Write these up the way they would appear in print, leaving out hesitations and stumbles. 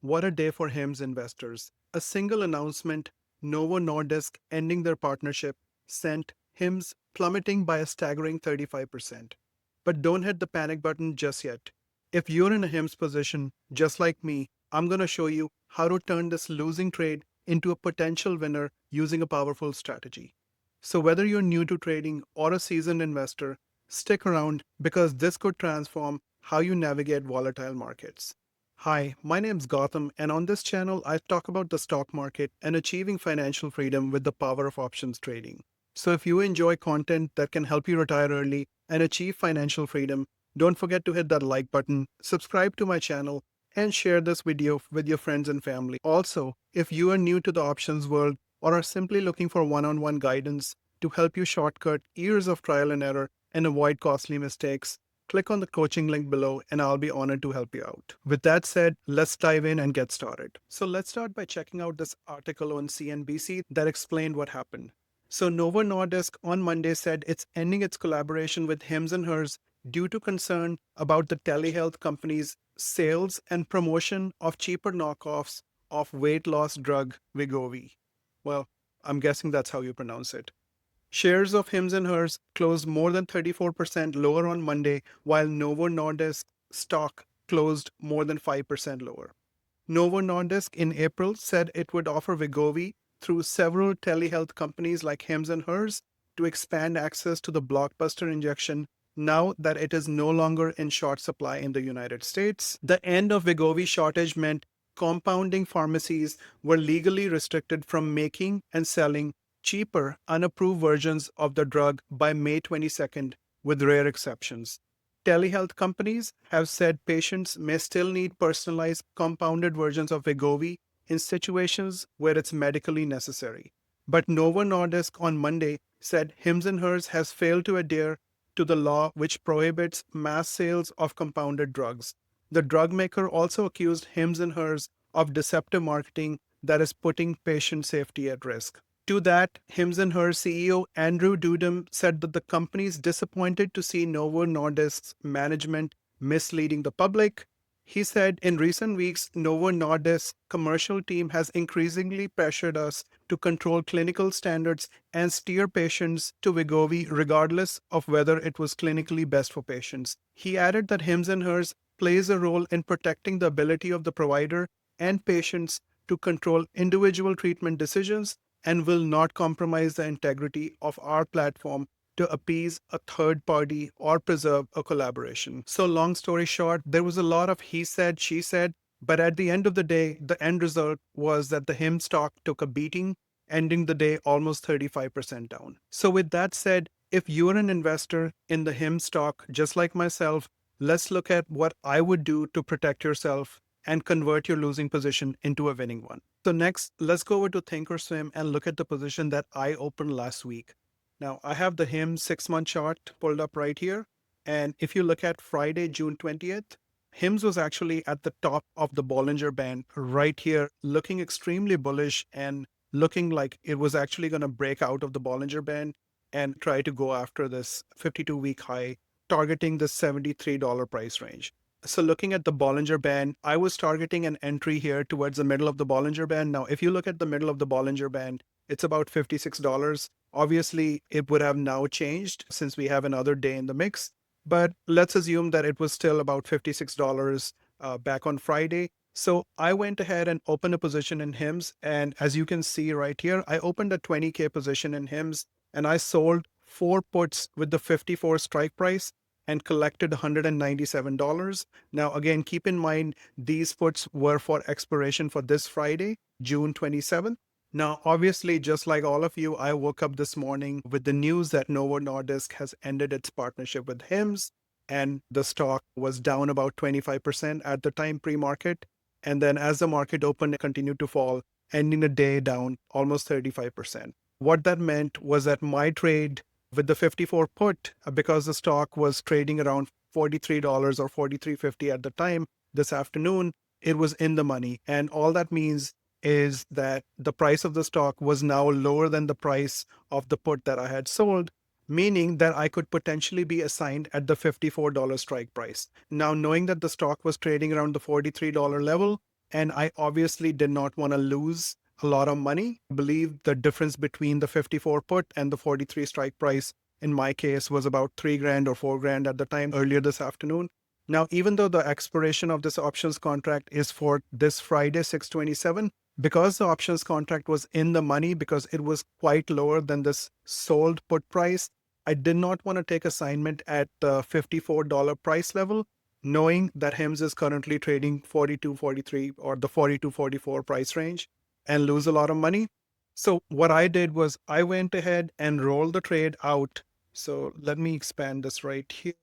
what a day for HIMS investors. A single announcement, Novo Nordisk ending their partnership, sent HIMS plummeting by a staggering 35%. But don't hit the panic button just yet. If you're in a HIMS position, just like me, I'm going to show you how to turn this losing trade into a potential winner using a powerful strategy. So whether you're new to trading or a seasoned investor, stick around because this could transform how you navigate volatile markets. Hi, my name's Gautam, and on this channel, I talk about the stock market and achieving financial freedom with the power of options trading. So if you enjoy content that can help you retire early and achieve financial freedom, don't forget to hit that like button, subscribe to my channel, and share this video with your friends and family. Also, if you are new to the options world or are simply looking for one-on-one guidance to help you shortcut years of trial and error and avoid costly mistakes, click on the coaching link below and I'll be honored to help you out. With that said, let's dive in and get started. So let's start by checking out this article on CNBC that explained what happened. So Novo Nordisk on Monday said it's ending its collaboration with Hims and Hers due to concern about the telehealth company's sales and promotion of cheaper knockoffs of weight loss drug Wegovy. Well, I'm guessing that's how you pronounce it. Shares of Hims and Hers closed more than 34% lower on Monday, while Novo Nordisk stock closed more than 5% lower. Novo Nordisk in April said it would offer Wegovy through several telehealth companies like Hims and Hers to expand access to the blockbuster injection now that it is no longer in short supply in the United States. The end of Wegovy shortage meant compounding pharmacies were legally restricted from making and selling cheaper, unapproved versions of the drug by May 22nd, with rare exceptions. Telehealth companies have said patients may still need personalized compounded versions of Wegovy in situations where it's medically necessary. But Novo Nordisk on Monday said Hims and Hers has failed to adhere to the law which prohibits mass sales of compounded drugs. The drug maker also accused Hims and Hers of deceptive marketing that is putting patient safety at risk. To that, Hims and Hers CEO Andrew Dudum said that the company is disappointed to see Novo Nordisk's management misleading the public. He said in recent weeks, Novo Nordisk's commercial team has increasingly pressured us to control clinical standards and steer patients to Wegovy regardless of whether it was clinically best for patients. He added that Hims and Hers plays a role in protecting the ability of the provider and patients to control individual treatment decisions and will not compromise the integrity of our platform to appease a third party or preserve a collaboration. So long story short, there was a lot of he said, she said, but at the end of the day, the end result was that the HIM stock took a beating, ending the day almost 35% down. So with that said, if you're an investor in the HIM stock, just like myself, let's look at what I would do to protect yourself and convert your losing position into a winning one. So next, let's go over to Thinkorswim and look at the position that I opened last week. Now, I have the HIM 6-month chart pulled up right here. And if you look at Friday, June 20th, HIMS was actually at the top of the Bollinger Band right here, looking extremely bullish and looking like it was actually going to break out of the Bollinger Band and try to go after this 52-week high, targeting the $73 price range. So looking at the Bollinger Band, I was targeting an entry here towards the middle of the Bollinger Band. Now, if you look at the middle of the Bollinger Band, it's about $56. Obviously, it would have now changed since we have another day in the mix. But let's assume that it was still about $56 back on Friday. So I went ahead and opened a position in HIMS. And as you can see right here, I opened a 20K position in HIMS and I sold 4 puts with the 54 strike price and collected $197. Now, again, keep in mind, these puts were for expiration for this Friday, June 27th. Now, obviously, just like all of you, I woke up this morning with the news that Novo Nordisk has ended its partnership with HIMS, and the stock was down about 25% at the time pre-market. And then as the market opened, it continued to fall, ending the day down almost 35%. What that meant was that my trade with the 54 put, because the stock was trading around $43 or $43.50 at the time this afternoon, it was in the money. And all that means is that the price of the stock was now lower than the price of the put that I had sold, meaning that I could potentially be assigned at the $54 strike price. Now, knowing that the stock was trading around the $43 level and I obviously did not want to lose a lot of money. I believe the difference between the 54 put and the 43 strike price in my case was about 3 grand or 4 grand at the time earlier this afternoon. Now, even though the expiration of this options contract is for this Friday, 6/27, because the options contract was in the money because it was quite lower than this sold put price, I did not want to take assignment at the $54 price level, knowing that HIMS is currently trading 42, 43 or the 42, 44 price range and lose a lot of money. So what I did was I went ahead and rolled the trade out. So let me expand this right here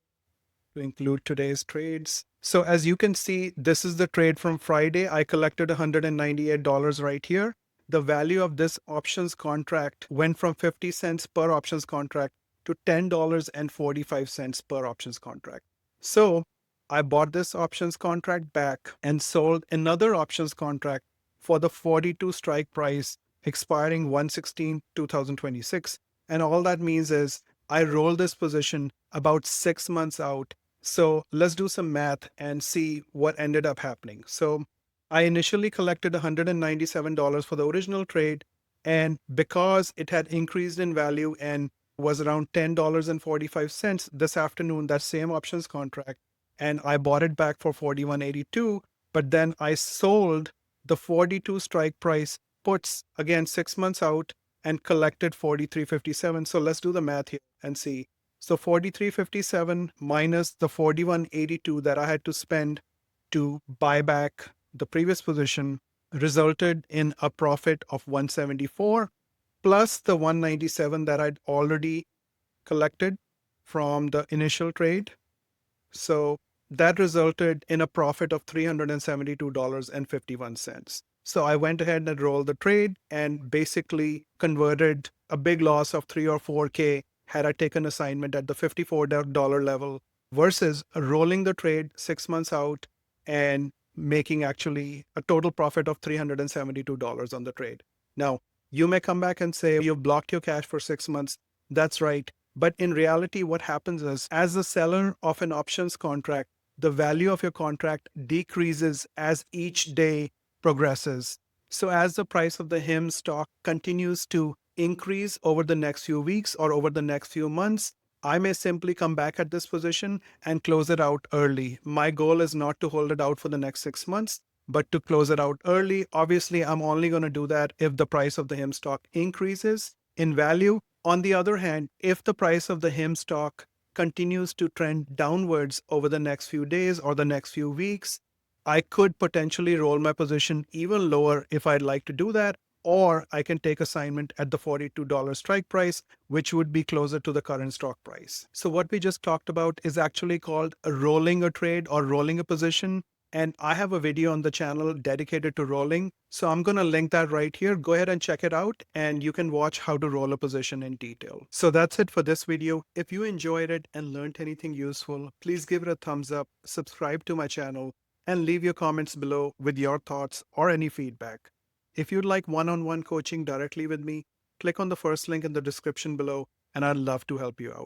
to include today's trades. So as you can see, this is the trade from Friday. I collected $198 right here. The value of this options contract went from 50 cents per options contract to $10.45 per options contract. So I bought this options contract back and sold another options contract for the 42 strike price expiring 1/16/2026. And all that means is I rolled this position about 6 months out. So let's do some math and see what ended up happening. So I initially collected $197 for the original trade. And because it had increased in value and was around $10.45 this afternoon, that same options contract, and I bought it back for $41.82. But then I sold the 42 strike price puts again 6 months out and collected 43.57. So let's do the math here and see. So 43.57 minus the 41.82 that I had to spend to buy back the previous position resulted in a profit of 174 plus the 197 that I'd already collected from the initial trade. So that resulted in a profit of $372.51. So I went ahead and rolled the trade and basically converted a big loss of 3 or 4K had I taken assignment at the $54 level versus rolling the trade 6 months out and making actually a total profit of $372 on the trade. Now, you may come back and say, you've blocked your cash for 6 months. That's right. But in reality, what happens is, as the seller of an options contract, the value of your contract decreases as each day progresses. So as the price of the HIM stock continues to increase over the next few weeks or over the next few months, I may simply come back at this position and close it out early. My goal is not to hold it out for the next 6 months, but to close it out early. Obviously, I'm only going to do that if the price of the HIM stock increases in value. On the other hand, if the price of the HIM stock continues to trend downwards over the next few days or the next few weeks, I could potentially roll my position even lower if I'd like to do that, or I can take assignment at the $42 strike price, which would be closer to the current stock price. So what we just talked about is actually called rolling a trade or rolling a position. And I have a video on the channel dedicated to rolling. So I'm going to link that right here. Go ahead and check it out and you can watch how to roll a position in detail. So that's it for this video. If you enjoyed it and learned anything useful, please give it a thumbs up, subscribe to my channel, and leave your comments below with your thoughts or any feedback. If you'd like one-on-one coaching directly with me, click on the first link in the description below and I'd love to help you out.